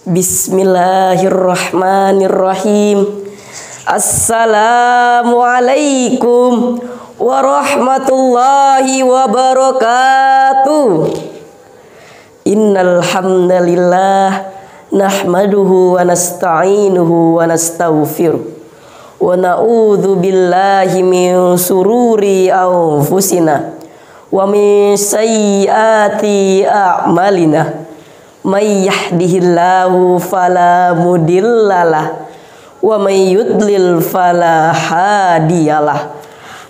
Bismillahirrahmanirrahim. Assalamualaikum warahmatullahi wabarakatuh. Innal hamdalillah nahmaduhu wa nasta'inuhu wa nastaghfiruh wa na'udzu billahi min sururi anfusina wa min sayyiati a'malina. May yahdihillahu fala mudhillalah wa may yudlil fala hadiyalah.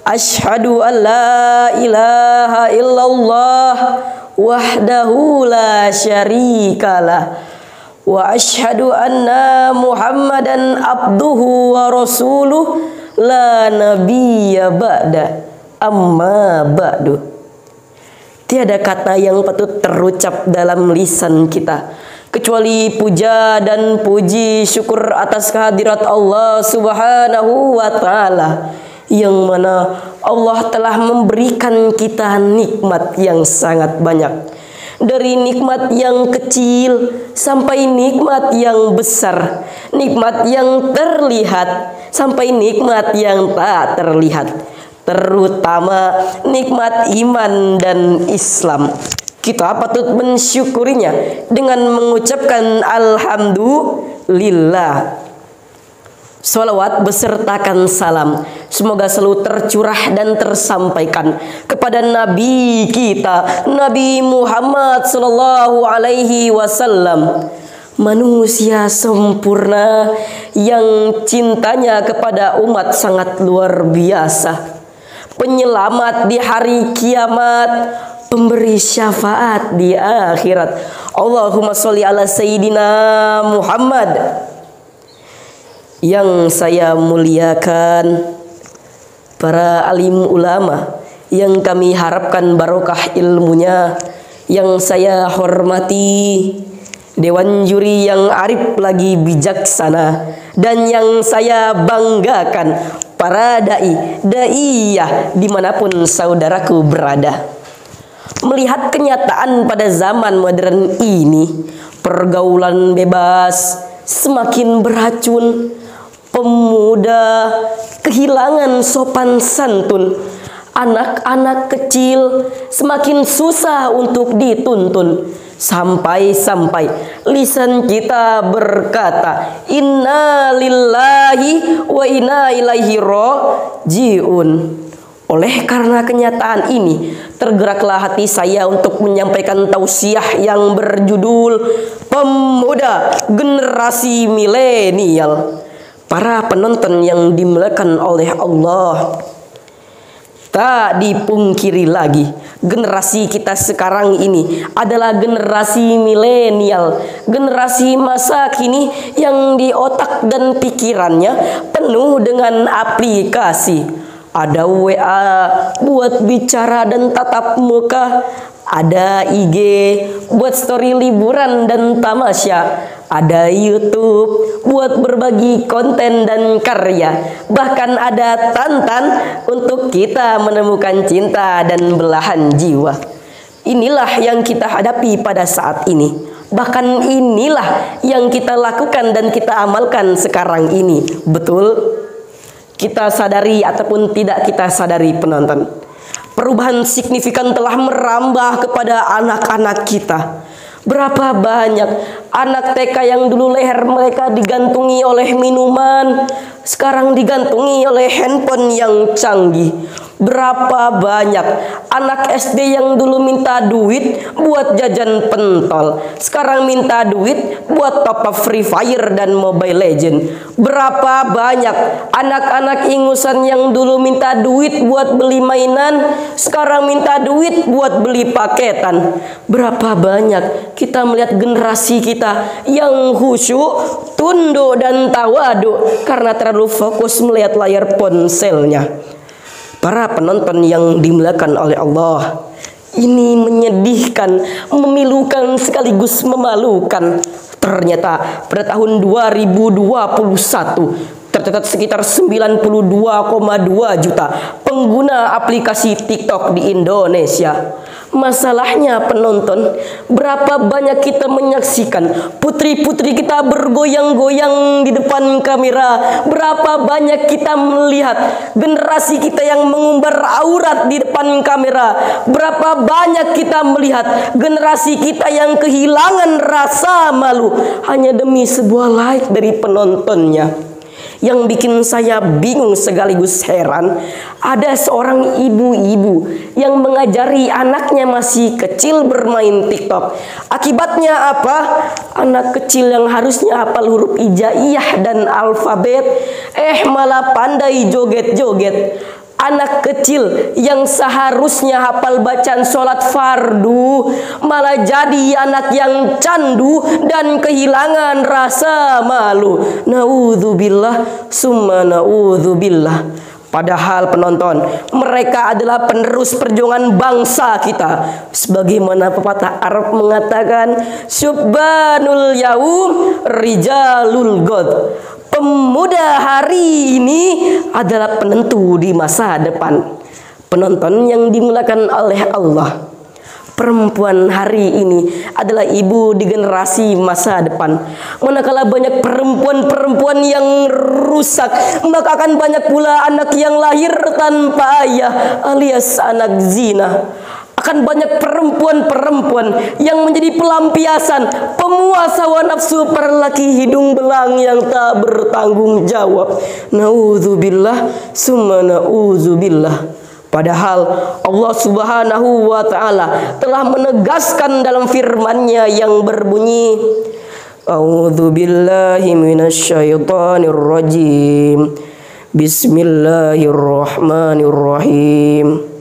Asyhadu an la ilaha illallah wahdahu la syarikalah wa asyhadu anna Muhammadan abduhu wa rasuluh la nabiyya ba'da. Amma ba'du. Tiada kata yang patut terucap dalam lisan kita kecuali puja dan puji syukur atas kehadirat Allah Subhanahu wa Ta'ala, yang mana Allah telah memberikan kita nikmat yang sangat banyak, dari nikmat yang kecil sampai nikmat yang besar, nikmat yang terlihat sampai nikmat yang tak terlihat, terutama nikmat iman dan Islam. Kita patut mensyukurinya dengan mengucapkan alhamdulillah. Salawat besertakan salam semoga selalu tercurah dan tersampaikan kepada Nabi kita, Nabi Muhammad sallallahu alaihi wasallam, manusia sempurna yang cintanya kepada umat sangat luar biasa, penyelamat di hari kiamat, pemberi syafaat di akhirat. Allahumma sholli ala sayyidina Muhammad. Yang saya muliakan para alim ulama yang kami harapkan barokah ilmunya, yang saya hormati dewan juri yang arif lagi bijaksana, dan yang saya banggakan para daiyah dimanapun saudaraku berada. Melihat kenyataan pada zaman modern ini, pergaulan bebas semakin beracun, pemuda kehilangan sopan santun, anak-anak kecil semakin susah untuk dituntun, sampai-sampai lisan kita berkata inna lillahi wa inna ilaihi rajiun. Oleh karena kenyataan ini, tergeraklah hati saya untuk menyampaikan tausiah yang berjudul Pemuda Generasi Milenial. Para penonton yang dimuliakan oleh Allah, tak dipungkiri lagi, generasi kita sekarang ini adalah generasi milenial, generasi masa kini yang di otak dan pikirannya penuh dengan aplikasi. Ada WA buat bicara dan tatap muka, ada IG buat story liburan dan tamasya, ada YouTube buat berbagi konten dan karya, bahkan ada Tantan untuk kita menemukan cinta dan belahan jiwa. Inilah yang kita hadapi pada saat ini. Bahkan inilah yang kita lakukan dan kita amalkan sekarang ini. Betul? Kita sadari ataupun tidak kita sadari penonton, perubahan signifikan telah merambah kepada anak-anak kita. Berapa banyak anak TK yang dulu leher mereka digantungi oleh minuman, sekarang digantungi oleh handphone yang canggih. Berapa banyak anak SD yang dulu minta duit buat jajan pentol, sekarang minta duit buat top up Free Fire dan Mobile Legend. Berapa banyak anak-anak ingusan yang dulu minta duit buat beli mainan, sekarang minta duit buat beli paketan. Berapa banyak kita melihat generasi kita yang khusyuk, tunduk dan tawadu karena terlalu fokus melihat layar ponselnya. Para penonton yang dimuliakan oleh Allah, ini menyedihkan, memilukan sekaligus memalukan. Ternyata pada tahun 2021 tercatat sekitar 92,2 juta pengguna aplikasi TikTok di Indonesia. Masalahnya penonton, berapa banyak kita menyaksikan putri-putri kita bergoyang-goyang di depan kamera. Berapa banyak kita melihat generasi kita yang mengumbar aurat di depan kamera. Berapa banyak kita melihat generasi kita yang kehilangan rasa malu hanya demi sebuah like dari penontonnya. Yang bikin saya bingung sekaligus heran, ada seorang ibu-ibu yang mengajari anaknya masih kecil bermain TikTok. Akibatnya apa? Anak kecil yang harusnya hafal huruf hijaiyah dan alfabet malah pandai joget-joget. Anak kecil yang seharusnya hafal bacaan sholat fardu malah jadi anak yang candu dan kehilangan rasa malu. Naudzubillah summa naudzubillah. Padahal penonton, mereka adalah penerus perjuangan bangsa kita. Sebagaimana pepatah Arab mengatakan, Syubbanul yaum rijalul god. Pemuda hari ini adalah penentu di masa depan. Penonton yang dimulakan oleh Allah, perempuan hari ini adalah ibu di generasi masa depan. Manakala banyak perempuan-perempuan yang rusak, maka akan banyak pula anak yang lahir tanpa ayah alias anak zina. Akan banyak perempuan-perempuan yang menjadi pelampiasan pemuas hawa nafsu para laki hidung belang yang tak bertanggung jawab. Naudzubillah summa naudzubillah. Padahal Allah Subhanahu wa taala telah menegaskan dalam firman-Nya yang berbunyi, A'udzubillahi minasyaitonir rajim. Bismillahirrahmanirrahim.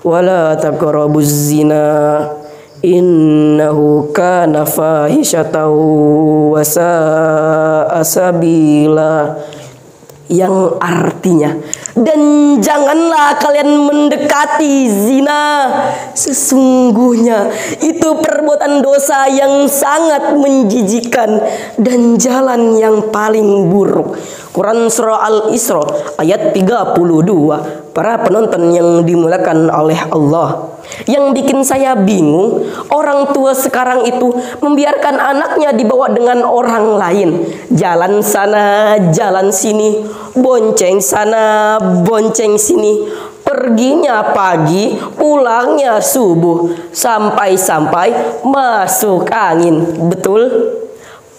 Wala taqrabuz zina innahu kana fahishatan wa sa'a sabila. Yang artinya, dan janganlah kalian mendekati zina, sesungguhnya itu perbuatan dosa yang sangat menjijikkan dan jalan yang paling buruk. Quran Surah Al-Isra ayat 32. Para penonton yang dimuliakan oleh Allah, yang bikin saya bingung, orang tua sekarang itu membiarkan anaknya dibawa dengan orang lain. Jalan sana, jalan sini, bonceng sana, bonceng sini. Perginya pagi, pulangnya subuh, sampai-sampai masuk angin. Betul?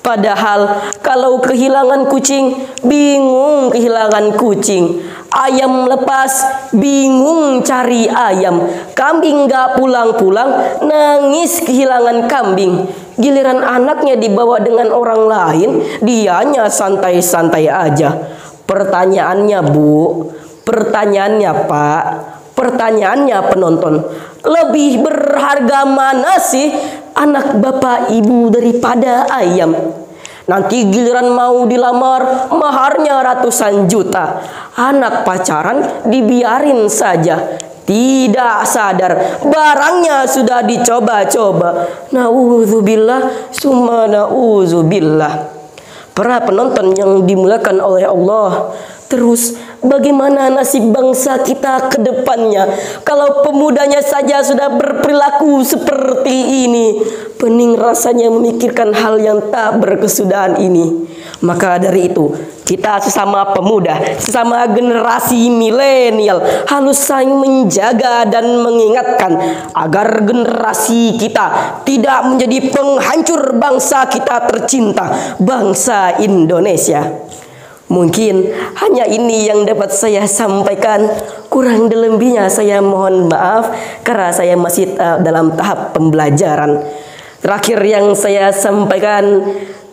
Padahal kalau kehilangan kucing, bingung kehilangan kucing. Ayam lepas, bingung cari ayam. Kambing gak pulang-pulang, nangis kehilangan kambing. Giliran anaknya dibawa dengan orang lain, dianya santai-santai aja. Pertanyaannya Bu, pertanyaannya Pak, pertanyaannya penonton, lebih berharga mana sih anak bapak ibu daripada ayam? Nanti giliran mau dilamar, maharnya ratusan juta. Anak pacaran dibiarin saja, tidak sadar barangnya sudah dicoba-coba. Naudzubillah summa naudzubillah. Para penonton yang dimuliakan oleh Allah, terus bagaimana nasib bangsa kita ke depannya? Kalau pemudanya saja sudah berperilaku seperti ini, pening rasanya memikirkan hal yang tak berkesudahan ini. Maka dari itu, kita sesama pemuda, sesama generasi milenial harus saling menjaga dan mengingatkan agar generasi kita tidak menjadi penghancur bangsa kita tercinta, bangsa Indonesia. Mungkin hanya ini yang dapat saya sampaikan. Kurang lebihnya saya mohon maaf karena saya masih dalam tahap pembelajaran. Terakhir yang saya sampaikan,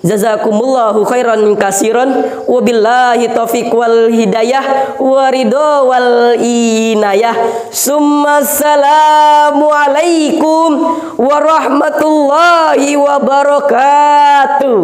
jazakumullahu khairan kasiran, wabillahi taufiq wal hidayah wa ridho wal inayah. Summa assalamu alaikum warahmatullahi wabarakatuh.